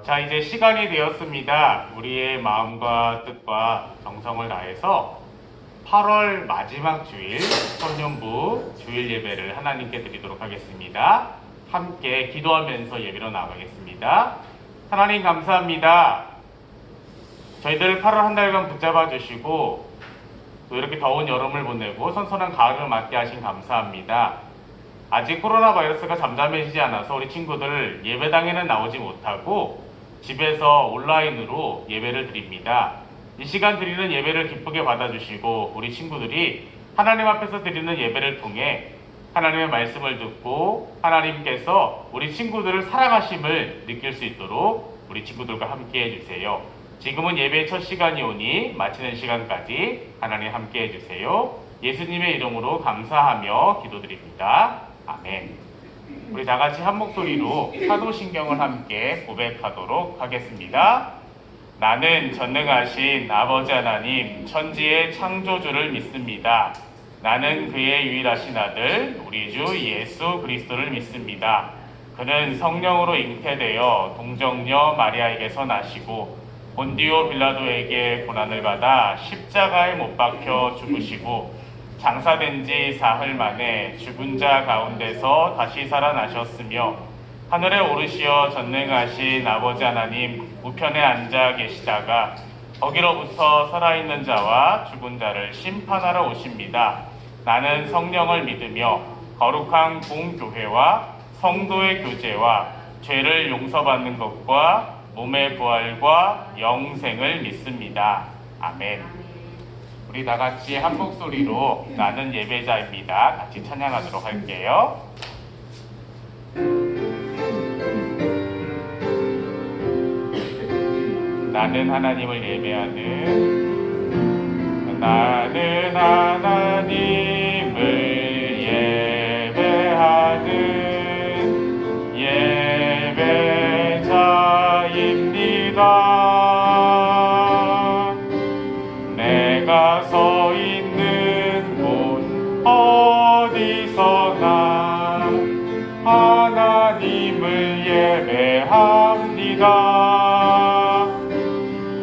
자, 이제 시간이 되었습니다. 우리의 마음과 뜻과 정성을 다해서 8월 마지막 주일 청년부 주일 예배를 하나님께 드리도록 하겠습니다. 함께 기도하면서 예배로 나가겠습니다. 하나님 감사합니다. 저희들 8월 한 달간 붙잡아 주시고 또 이렇게 더운 여름을 보내고 선선한 가을을 맞게 하신 감사합니다. 아직 코로나 바이러스가 잠잠해지지 않아서 우리 친구들 예배당에는 나오지 못하고 집에서 온라인으로 예배를 드립니다. 이 시간 드리는 예배를 기쁘게 받아주시고 우리 친구들이 하나님 앞에서 드리는 예배를 통해 하나님의 말씀을 듣고 하나님께서 우리 친구들을 사랑하심을 느낄 수 있도록 우리 친구들과 함께 해주세요. 지금은 예배의 첫 시간이 오니 마치는 시간까지 하나님 함께 해주세요. 예수님의 이름으로 감사하며 기도드립니다. 아멘. 우리 다 같이 한 목소리로 사도신경을 함께 고백하도록 하겠습니다. 나는 전능하신 아버지 하나님 천지의 창조주를 믿습니다. 나는 그의 유일하신 아들 우리 주 예수 그리스도를 믿습니다. 그는 성령으로 잉태되어 동정녀 마리아에게서 나시고 본디오 빌라도에게 고난을 받아 십자가에 못 박혀 죽으시고 장사된 지 사흘 만에 죽은 자 가운데서 다시 살아나셨으며 하늘에 오르시어 전능하신 아버지 하나님 우편에 앉아 계시다가 거기로부터 살아있는 자와 죽은 자를 심판하러 오십니다. 나는 성령을 믿으며 거룩한 공교회와 성도의 교제와 죄를 용서받는 것과 몸의 부활과 영생을 믿습니다. 아멘. 우리 다 같이 한 목소리로 나는 예배자입니다. 같이 찬양하도록 할게요. 나는 하나님을 예배하는 나는 하나님을 예배하는 예배자입니다. 내가 서 있는 곳 어디서나 하나님을 예배합니다.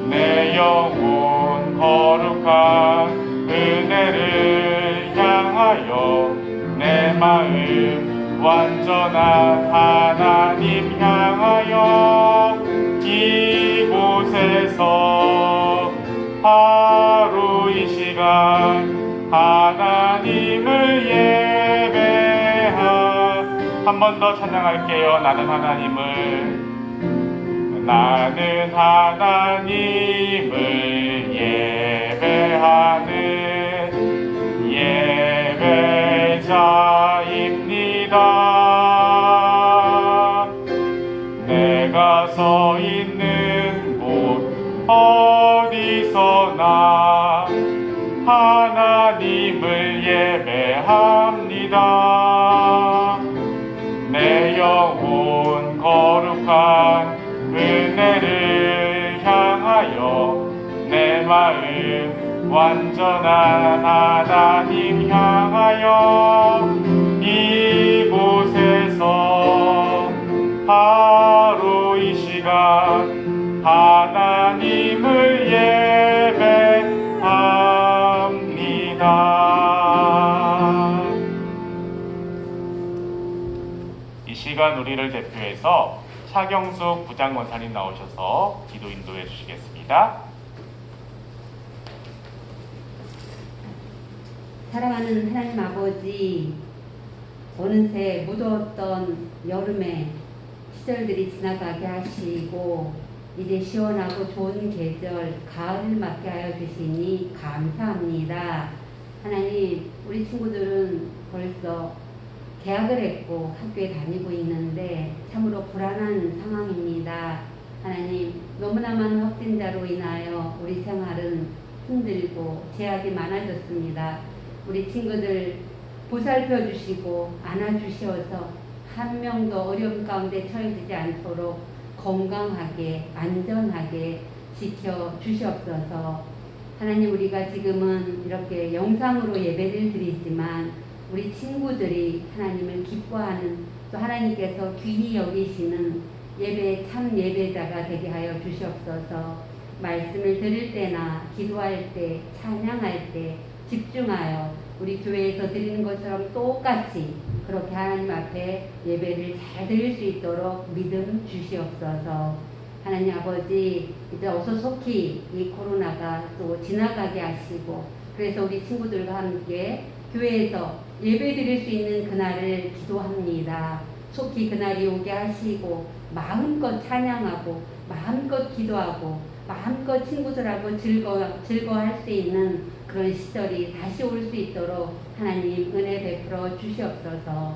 내 영혼 거룩한 은혜를 향하여 내 마음 완전한 하나님 향하여 이곳에서 바로 이 시간 하나님을 예배하 한 번 더 찬양할게요. 나는 하나님을 예배하는 예배자입니다. 내가 서 있는 곳 어디서나 하나님을 예배합니다. 내 영혼 거룩한 은혜를 향하여 내 마음 완전한 하나님 향하여 이곳에서 바로 이 시간 하나님을 예배합니다. 이 시간 우리를 대표해서 차경숙 부장권사님 나오셔서 기도 인도해 주시겠습니다. 사랑하는 하나님 아버지, 어느새 무더웠던 여름의 시절들이 지나가게 하시고 이제 시원하고 좋은 계절 가을을 맞게 하여 주시니 감사합니다. 하나님, 우리 친구들은 벌써 개학을 했고 학교에 다니고 있는데 참으로 불안한 상황입니다. 하나님, 너무나 많은 확진자로 인하여 우리 생활은 힘들고 제약이 많아졌습니다. 우리 친구들 보살펴 주시고 안아주셔서 한 명도 어려움 가운데 처해지지 않도록 건강하게 안전하게 지켜 주시옵소서. 하나님, 우리가 지금은 이렇게 영상으로 예배를 드리지만 우리 친구들이 하나님을 기뻐하는 또 하나님께서 귀히 여기시는 예배 참 예배자가 되게 하여 주시옵소서. 말씀을 들을 때나 기도할 때, 찬양할 때 집중하여 우리 교회에서 드리는 것처럼 똑같이 그렇게 하나님 앞에 예배를 잘 드릴 수 있도록 믿음 주시옵소서. 하나님 아버지, 이제 어서 속히 이 코로나가 또 지나가게 하시고, 그래서 우리 친구들과 함께 교회에서 예배 드릴 수 있는 그날을 기도합니다. 속히 그날이 오게 하시고 마음껏 찬양하고 마음껏 기도하고 마음껏 친구들하고 즐거워할 수 있는 그런 시절이 다시 올 수 있도록 하나님 은혜 베풀어 주시옵소서.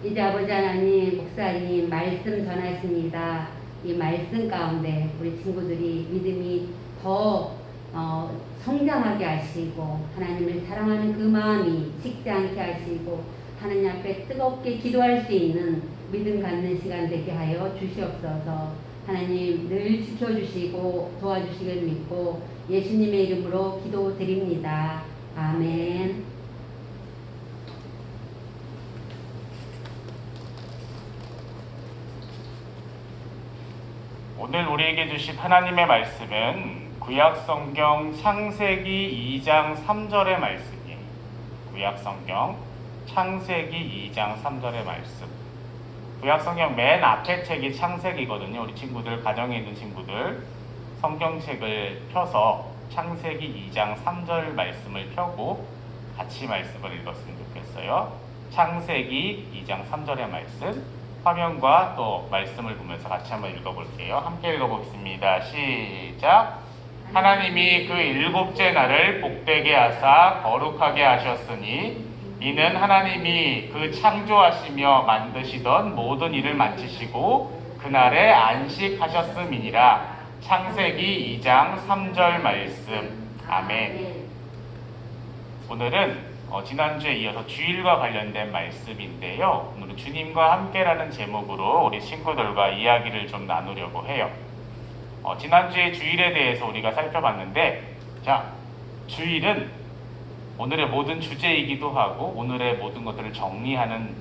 이제 아버지 하나님, 목사님 말씀 전하십니다. 이 말씀 가운데 우리 친구들이 믿음이 더 성장하게 하시고 하나님을 사랑하는 그 마음이 식지 않게 하시고 하나님 앞에 뜨겁게 기도할 수 있는 믿음 갖는 시간 되게 하여 주시옵소서. 하나님 늘 지켜주시고 도와주시길 믿고 예수님의 이름으로 기도드립니다. 아멘. 오늘 우리에게 주신 하나님의 말씀은 구약성경 창세기 2장 3절의 말씀이에요. 구약성경 창세기 2장 3절의 말씀. 구약성경 맨 앞에 책이 창세기거든요. 우리 친구들, 가정에 있는 친구들 성경책을 펴서 창세기 2장 3절 말씀을 펴고 같이 말씀을 읽었으면 좋겠어요. 창세기 2장 3절의 말씀, 화면과 또 말씀을 보면서 같이 한번 읽어볼게요. 함께 읽어보겠습니다. 시작. 하나님이 그 일곱째 날을 복되게 하사 거룩하게 하셨으니 이는 하나님이 그 창조하시며 만드시던 모든 일을 마치시고 그날에 안식하셨음이니라. 창세기 2장 3절 말씀. 아멘. 오늘은 지난주에 이어서 주일과 관련된 말씀인데요. 오늘은 주님과 함께라는 제목으로 우리 친구들과 이야기를 좀 나누려고 해요. 지난주에 주일에 대해서 우리가 살펴봤는데, 자, 주일은 오늘의 모든 주제이기도 하고 오늘의 모든 것들을 정리하는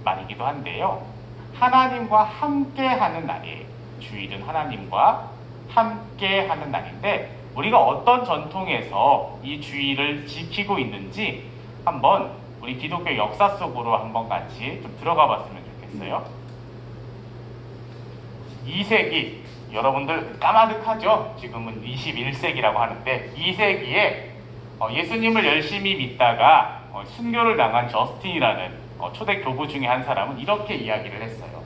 말이기도 한데요. 하나님과 함께하는 날이에요. 주일은 하나님과 함께하는 날인데 우리가 어떤 전통에서 이 주일을 지키고 있는지 한번 우리 기독교 역사 속으로 한번 같이 좀 들어가 봤으면 좋겠어요. 2세기, 여러분들 까마득하죠? 지금은 21세기라고 하는데 2세기에 예수님을 열심히 믿다가 순교를 당한 저스틴이라는 초대 교부 중에 한 사람은 이렇게 이야기를 했어요.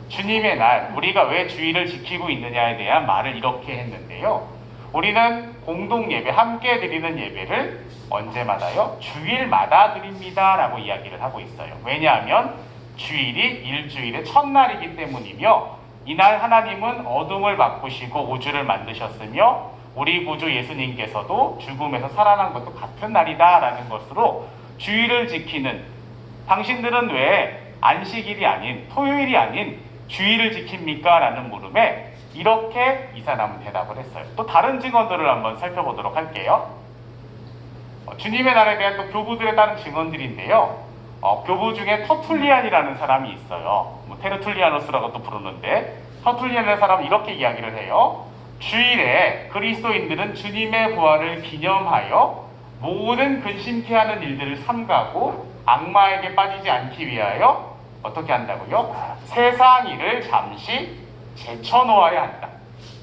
주님의 날, 우리가 왜 주일을 지키고 있느냐에 대한 말을 이렇게 했는데요. 우리는 공동 예배, 함께 드리는 예배를 언제마다요? 주일마다 드립니다 라고 이야기를 하고 있어요. 왜냐하면 주일이 일주일의 첫날이기 때문이며 이날 하나님은 어둠을 바꾸시고 우주를 만드셨으며 우리 구주 예수님께서도 죽음에서 살아난 것도 같은 날이다 라는 것으로 주일을 지키는, 당신들은 왜 안식일이 아닌 토요일이 아닌 주일을 지킵니까? 라는 물음에 이렇게 이 사람은 대답을 했어요. 또 다른 증언들을 한번 살펴보도록 할게요. 주님의 날에 대한 또 교부들에 따른 증언들인데요. 교부 중에 터툴리안이라는 사람이 있어요. 테르툴리아누스라고 또 부르는데 터툴리안이라는 사람은 이렇게 이야기를 해요. 주일에 그리스도인들은 주님의 부활을 기념하여 모든 근심케 하는 일들을 삼가고 악마에게 빠지지 않기 위하여 어떻게 한다고요? 세상 일을 잠시 제쳐놓아야 한다.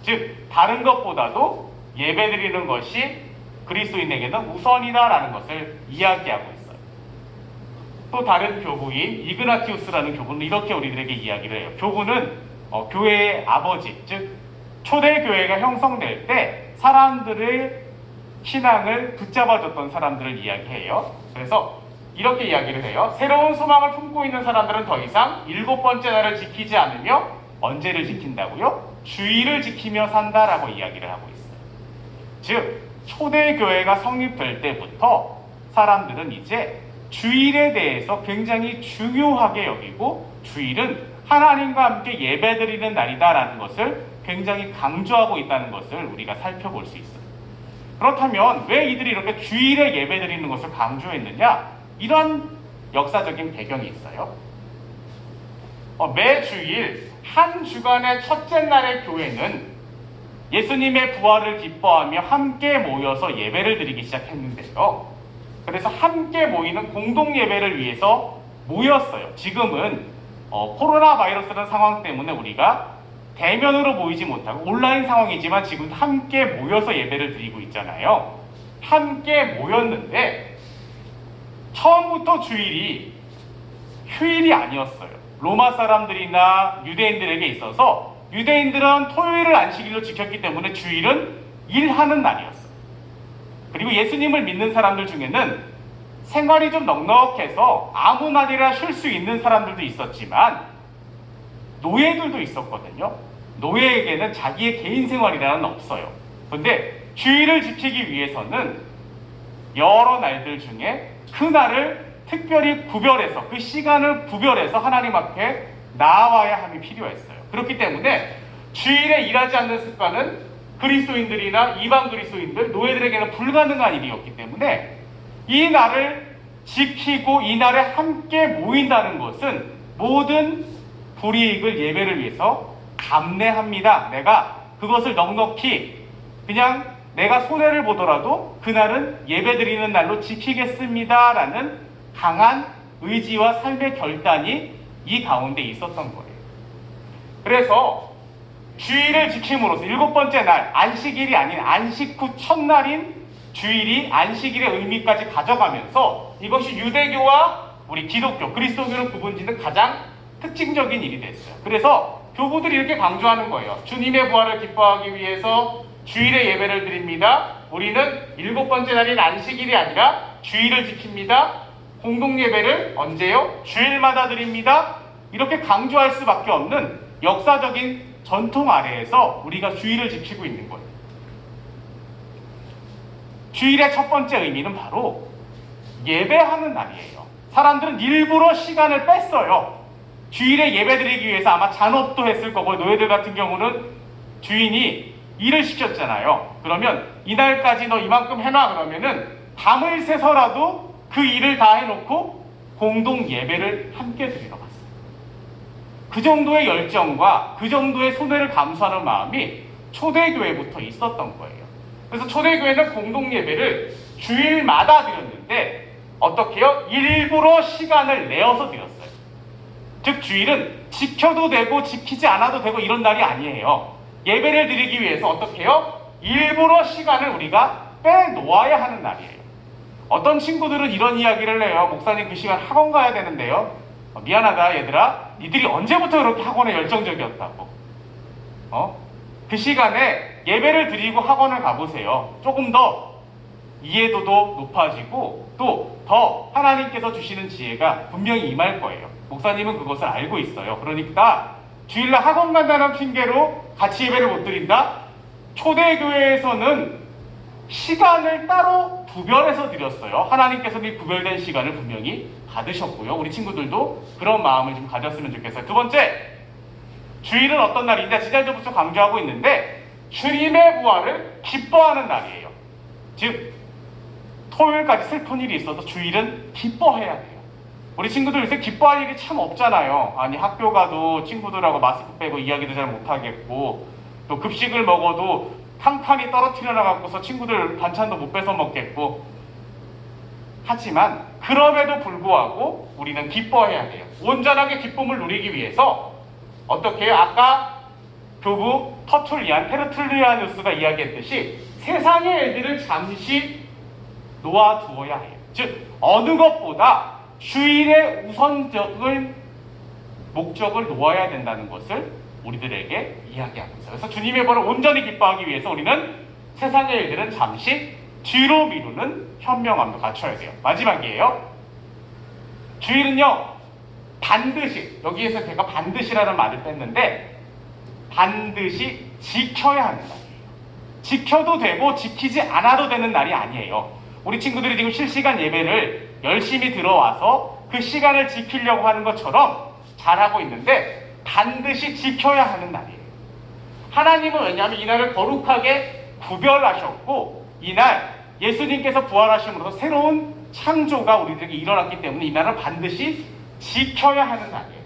즉 다른 것보다도 예배드리는 것이 그리스도인에게는 우선이다라는 것을 이야기하고 있어요. 또 다른 교부인 이그나티우스라는 교부는 이렇게 우리들에게 이야기를 해요. 교부는 교회의 아버지, 즉 초대교회가 형성될 때 사람들의 신앙을 붙잡아줬던 사람들을 이야기해요. 그래서 이렇게 이야기를 해요. 새로운 소망을 품고 있는 사람들은 더 이상 일곱 번째 날을 지키지 않으며 언제를 지킨다고요? 주일을 지키며 산다라고 이야기를 하고 있어요. 즉 초대교회가 성립될 때부터 사람들은 이제 주일에 대해서 굉장히 중요하게 여기고 주일은 하나님과 함께 예배드리는 날이다라는 것을 굉장히 강조하고 있다는 것을 우리가 살펴볼 수 있어요. 그렇다면 왜 이들이 이렇게 주일에 예배드리는 것을 강조했느냐? 이런 역사적인 배경이 있어요. 매주일 한 주간의 첫째 날의 교회는 예수님의 부활을 기뻐하며 함께 모여서 예배를 드리기 시작했는데요. 그래서 함께 모이는 공동 예배를 위해서 모였어요. 지금은 코로나 바이러스라는 상황 때문에 우리가 대면으로 모이지 못하고 온라인 상황이지만 지금 함께 모여서 예배를 드리고 있잖아요. 함께 모였는데 처음부터 주일이 휴일이 아니었어요. 로마 사람들이나 유대인들에게 있어서 유대인들은 토요일을 안식일로 지켰기 때문에 주일은 일하는 날이었어요. 그리고 예수님을 믿는 사람들 중에는 생활이 좀 넉넉해서 아무 날이나 쉴 수 있는 사람들도 있었지만 노예들도 있었거든요. 노예에게는 자기의 개인 생활이라는 없어요. 그런데 주일을 지키기 위해서는 여러 날들 중에 그 날을 특별히 구별해서 그 시간을 구별해서 하나님 앞에 나아와야 함이 필요했어요. 그렇기 때문에 주일에 일하지 않는 습관은 그리스도인들이나 이방 그리스도인들, 노예들에게는 불가능한 일이었기 때문에 이 날을 지키고 이 날에 함께 모인다는 것은 모든 불이익을 예배를 위해서 감내합니다. 내가 그것을 넉넉히 그냥 내가 손해를 보더라도 그날은 예배드리는 날로 지키겠습니다 라는 강한 의지와 삶의 결단이 이 가운데 있었던 거예요. 그래서 주일을 지킴으로써 7번째 날, 안식일이 아닌 안식 후 첫날인 주일이 안식일의 의미까지 가져가면서 이것이 유대교와 우리 기독교, 그리스도교를 구분짓는 가장 특징적인 일이 됐어요. 그래서 교부들이 이렇게 강조하는 거예요. 주님의 부활을 기뻐하기 위해서 주일에 예배를 드립니다. 우리는 7번째 날인 안식일이 아니라 주일을 지킵니다. 공동예배를 언제요? 주일마다 드립니다. 이렇게 강조할 수밖에 없는 역사적인 전통 아래에서 우리가 주일을 지키고 있는 거예요. 주일의 첫 번째 의미는 바로 예배하는 날이에요. 사람들은 일부러 시간을 뺐어요. 주일에 예배드리기 위해서 아마 잔업도 했을 거고, 노예들 같은 경우는 주인이 일을 시켰잖아요. 그러면 이날까지 너 이만큼 해놔 그러면은 밤을 새서라도 그 일을 다 해놓고 공동 예배를 함께 드리러 갔어요. 그 정도의 열정과 그 정도의 손해를 감수하는 마음이 초대교회부터 있었던 거예요. 그래서 초대교회는 공동 예배를 주일마다 드렸는데 어떻게 해요? 일부러 시간을 내어서 드렸어요. 즉 주일은 지켜도 되고 지키지 않아도 되고 이런 날이 아니에요. 예배를 드리기 위해서 어떻게 해요? 일부러 시간을 우리가 빼놓아야 하는 날이에요. 어떤 친구들은 이런 이야기를 해요. 목사님 그 시간 학원 가야 되는데요. 미안하다 얘들아, 니들이 언제부터 그렇게 학원에 열정적이었다고. 그 시간에 예배를 드리고 학원을 가보세요. 조금 더 이해도도 높아지고 또 더 하나님께서 주시는 지혜가 분명히 임할 거예요. 목사님은 그것을 알고 있어요. 그러니까 주일날 학원 간다는 핑계로 같이 예배를 못 드린다? 초대교회에서는 시간을 따로 구별해서 드렸어요. 하나님께서는 이 구별된 시간을 분명히 받으셨고요. 우리 친구들도 그런 마음을 좀 가졌으면 좋겠어요. 두 번째, 주일은 어떤 날인데 지난주부터 강조하고 있는데 주님의 부활을 기뻐하는 날이에요. 즉 토요일까지 슬픈 일이 있어도 주일은 기뻐해야 돼요. 우리 친구들 요새 기뻐할 일이 참 없잖아요. 아니 학교 가도 친구들하고 마스크 빼고 이야기도 잘 못하겠고 또 급식을 먹어도 탕탕이 떨어뜨려 나가고서 친구들 반찬도 못 뺏어 먹겠고 하지만 그럼에도 불구하고 우리는 기뻐해야 돼요. 온전하게 기쁨을 누리기 위해서 어떻게 해요? 아까 교부 테르툴리아누스가 이야기했듯이 세상의 일들을 잠시 놓아두어야 해요. 즉 어느 것보다 주일의 우선적인 목적을 놓아야 된다는 것을 우리들에게 이야기하고 있어요. 그래서 주님의 벌을 온전히 기뻐하기 위해서 우리는 세상의 일들은 잠시 뒤로 미루는 현명함도 갖춰야 돼요. 마지막이에요. 주일은요 반드시, 여기에서 제가 반드시라는 말을 뺐는데 반드시 지켜야 하는 날이에요. 지켜도 되고 지키지 않아도 되는 날이 아니에요. 우리 친구들이 지금 실시간 예배를 열심히 들어와서 그 시간을 지키려고 하는 것처럼 잘하고 있는데 반드시 지켜야 하는 날이에요. 하나님은 왜냐하면 이 날을 거룩하게 구별하셨고 이날 예수님께서 부활하심으로써 새로운 창조가 우리들에게 일어났기 때문에 이 날은 반드시 지켜야 하는 날이에요.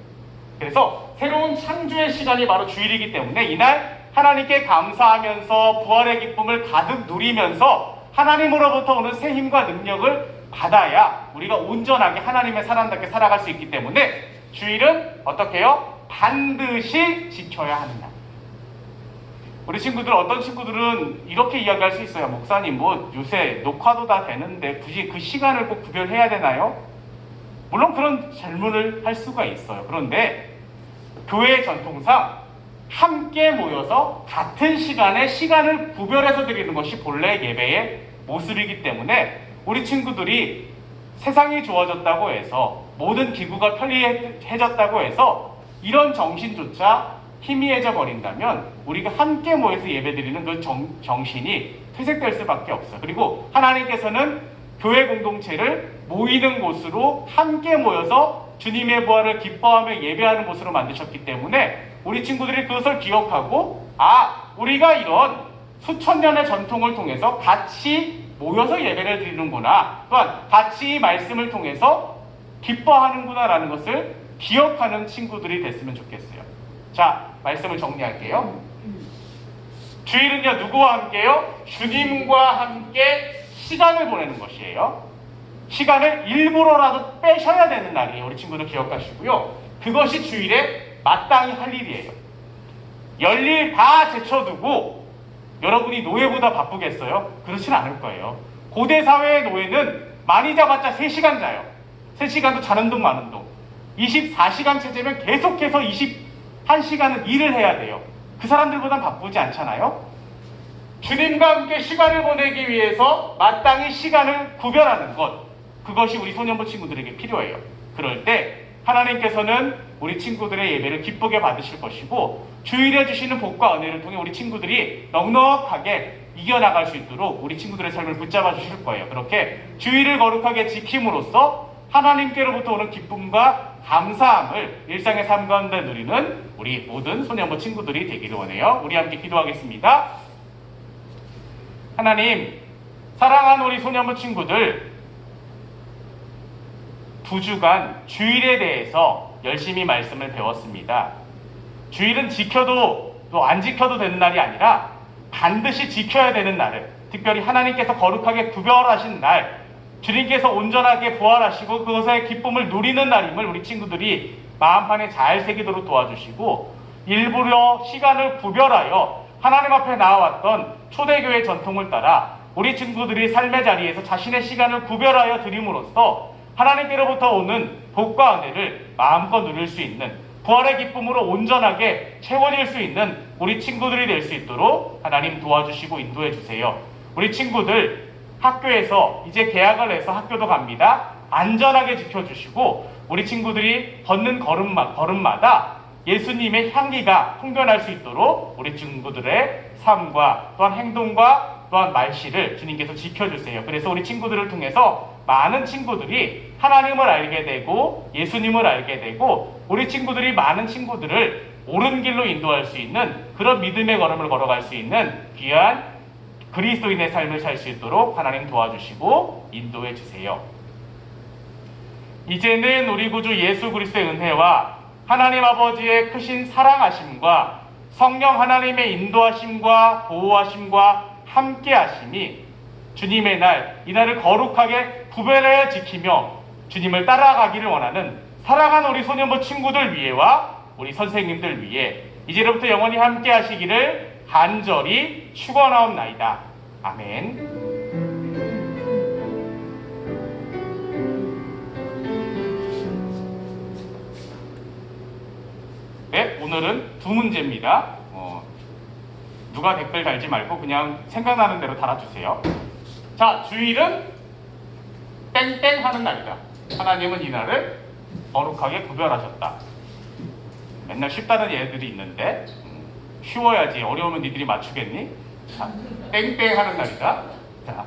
그래서 새로운 창조의 시간이 바로 주일이기 때문에 이날 하나님께 감사하면서 부활의 기쁨을 가득 누리면서 하나님으로부터 오는 새 힘과 능력을 받아야 우리가 온전하게 하나님의 사람답게 살아갈 수 있기 때문에 주일은 어떻게 해요? 반드시 지켜야 하는 날. 우리 친구들, 어떤 친구들은 이렇게 이야기할 수 있어요. 목사님, 뭐 요새 녹화도 다 되는데 굳이 그 시간을 꼭 구별해야 되나요? 물론 그런 질문을 할 수가 있어요. 그런데 교회 전통상 함께 모여서 같은 시간에 시간을 구별해서 드리는 것이 본래 예배의 모습이기 때문에 우리 친구들이 세상이 좋아졌다고 해서 모든 기구가 편리해졌다고 해서 이런 정신조차 희미해져 버린다면 우리가 함께 모여서 예배드리는 그 정신이 퇴색될 수밖에 없어요. 그리고 하나님께서는 교회 공동체를 모이는 곳으로 함께 모여서 주님의 부활을 기뻐하며 예배하는 곳으로 만드셨기 때문에 우리 친구들이 그것을 기억하고 우리가 이런 수천 년의 전통을 통해서 같이 모여서 예배를 드리는구나, 또한 같이 이 말씀을 통해서 기뻐하는구나 라는 것을 기억하는 친구들이 됐으면 좋겠어요. 자, 말씀을 정리할게요. 주일은요, 누구와 함께요? 주님과 함께 시간을 보내는 것이에요. 시간을 일부러라도 빼셔야 되는 날이에요. 우리 친구들 기억하시고요. 그것이 주일에 마땅히 할 일이에요. 열일 다 제쳐두고 여러분이 노예보다 바쁘겠어요? 그렇진 않을 거예요. 고대 사회의 노예는 많이 잡았자 3시간 자요. 3시간도 자는 동 마는 동. 24시간 체제면 계속해서 21시간은 일을 해야 돼요. 그 사람들보단 바쁘지 않잖아요? 주님과 함께 시간을 보내기 위해서 마땅히 시간을 구별하는 것, 그것이 우리 소년부 친구들에게 필요해요. 그럴 때 하나님께서는 우리 친구들의 예배를 기쁘게 받으실 것이고 주일에 주시는 복과 은혜를 통해 우리 친구들이 넉넉하게 이겨나갈 수 있도록 우리 친구들의 삶을 붙잡아 주실 거예요. 그렇게 주일을 거룩하게 지킴으로써 하나님께로부터 오는 기쁨과 감사함을 일상의 삶 가운데 누리는 우리 모든 소년부 친구들이 되기를 원해요. 우리 함께 기도하겠습니다. 하나님, 사랑하는 우리 소년부 친구들, 2주간 주일에 대해서 열심히 말씀을 배웠습니다. 주일은 지켜도 또 안 지켜도 되는 날이 아니라 반드시 지켜야 되는 날을, 특별히 하나님께서 거룩하게 구별하신 날, 주님께서 온전하게 부활하시고 그것의 기쁨을 누리는 날임을 우리 친구들이 마음판에 잘 새기도록 도와주시고, 일부러 시간을 구별하여 하나님 앞에 나와왔던 초대교회 전통을 따라 우리 친구들이 삶의 자리에서 자신의 시간을 구별하여 드림으로써 하나님께로부터 오는 복과 은혜를 마음껏 누릴 수 있는, 부활의 기쁨으로 온전하게 채워질 수 있는 우리 친구들이 될 수 있도록 하나님 도와주시고 인도해 주세요. 우리 친구들 학교에서 이제 개학을 해서 학교도 갑니다. 안전하게 지켜주시고 우리 친구들이 걷는 걸음마다 예수님의 향기가 풍겨날 수 있도록 우리 친구들의 삶과 또한 행동과 또한 말씨를 주님께서 지켜주세요. 그래서 우리 친구들을 통해서 많은 친구들이 하나님을 알게 되고 예수님을 알게 되고 우리 친구들이 많은 친구들을 옳은 길로 인도할 수 있는 그런 믿음의 걸음을 걸어갈 수 있는 귀한 그리스도인의 삶을 살 수 있도록 하나님 도와주시고 인도해 주세요. 이제는 우리 구주 예수 그리스도의 은혜와 하나님 아버지의 크신 사랑하심과 성령 하나님의 인도하심과 보호하심과 함께하심이 주님의 날, 이 날을 거룩하게 구별하여 지키며 주님을 따라가기를 원하는 사랑하는 우리 소년부 친구들 위해와 우리 선생님들 위해 이제로부터 영원히 함께하시기를 간절히 축원하옵나이다. 아멘. 네, 오늘은 2문제입니다. 누가 댓글 달지 말고 그냥 생각나는 대로 달아주세요. 자, 주일은 땡땡 하는 날이다. 하나님은 이 날을 거룩하게 구별하셨다. 맨날 쉽다는 예들이 있는데 쉬워야지. 어려우면 니들이 맞추겠니? 자, 땡땡 하는 날이다. 자,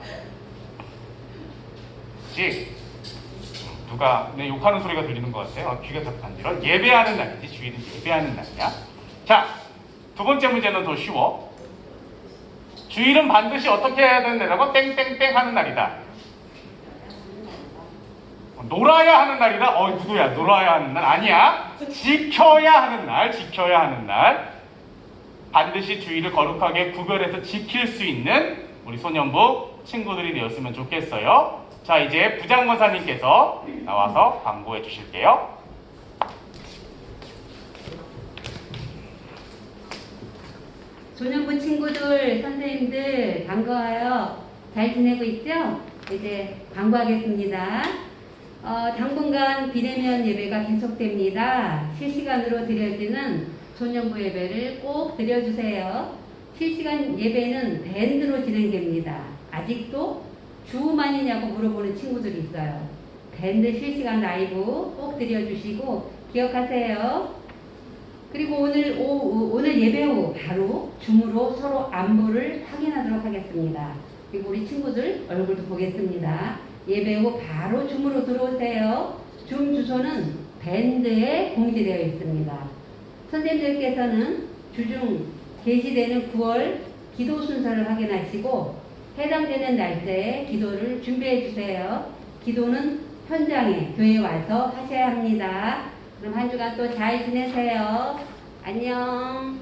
누가 내 욕하는 소리가 들리는 것 같아요. 귀가 딱 간지러. 예배하는 날이지. 주일은 예배하는 날이야. 자, 2번째 문제는 더 쉬워. 주일은 반드시 어떻게 해야 되는 날이라고? 땡땡땡 하는 날이다. 놀아야 하는 날이다? 누구야? 놀아야 하는 날? 아니야. 지켜야 하는 날, 지켜야 하는 날. 반드시 주일을 거룩하게 구별해서 지킬 수 있는 우리 소년부 친구들이 되었으면 좋겠어요. 자, 이제 부장권사님께서 나와서 광고해 주실게요. 소년부 친구들, 선생님들 반가워요. 잘 지내고 있죠? 이제 광고하겠습니다. 당분간 비대면 예배가 계속됩니다. 실시간으로 드려지는 소년부 예배를 꼭 드려주세요. 실시간 예배는 밴드로 진행됩니다. 아직도 주만이냐고 물어보는 친구들이 있어요. 밴드 실시간 라이브 꼭 드려주시고 기억하세요. 그리고 오늘 예배 후 바로 줌으로 서로 안부를 확인하도록 하겠습니다. 그리고 우리 친구들 얼굴도 보겠습니다. 예배 후 바로 줌으로 들어오세요. 줌 주소는 밴드에 공지되어 있습니다. 선생님들께서는 주중 게시되는 9월 기도 순서를 확인하시고 해당되는 날짜에 기도를 준비해 주세요. 기도는 현장에 교회에 와서 하셔야 합니다. 그럼 한 주간 또 잘 지내세요. 안녕.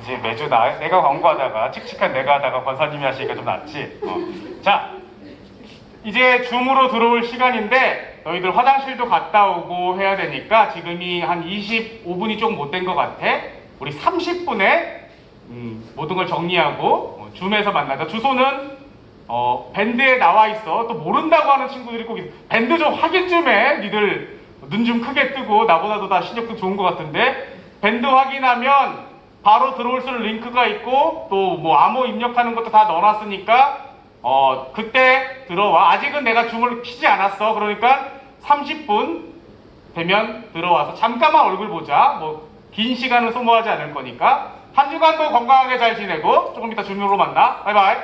이제 매주 내가 광고하다가 칙칙한 내가 하다가 권사님이 하시니까 좀 낫지. 자, 이제 줌으로 들어올 시간인데 너희들 화장실도 갔다 오고 해야 되니까 지금이 한 25분이 좀 못 된 것 같아. 우리 30분에 모든 걸 정리하고 줌에서 만나자. 주소는 밴드에 나와 있어. 또 모른다고 하는 친구들이 꼭 있어. 밴드 좀 확인 좀 해. 니들 눈 좀 크게 뜨고 나보다도 다 실력도 좋은 것 같은데. 밴드 확인하면 바로 들어올 수 있는 링크가 있고 또 뭐 암호 입력하는 것도 다 넣어놨으니까 그때 들어와. 아직은 내가 줌을 키지 않았어. 그러니까 30분 되면 들어와서 잠깐만 얼굴 보자. 뭐 긴 시간은 소모하지 않을 거니까. 한 주간도 건강하게 잘 지내고 조금 이따 줌으로 만나. 바이바이.